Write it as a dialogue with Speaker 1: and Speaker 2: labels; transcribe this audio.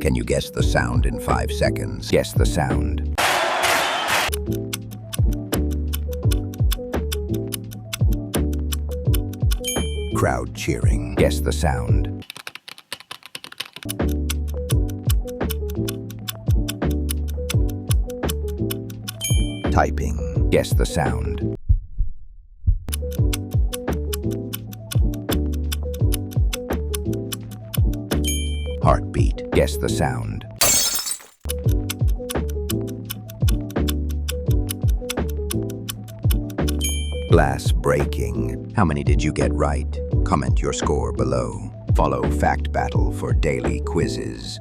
Speaker 1: Can you guess the sound in 5 seconds? Guess the sound. Crowd cheering. Guess the sound. Typing. Guess the sound. Heartbeat. Guess the sound. Glass breaking. How many did you get right? Comment your score below. Follow Fact Battle for daily quizzes.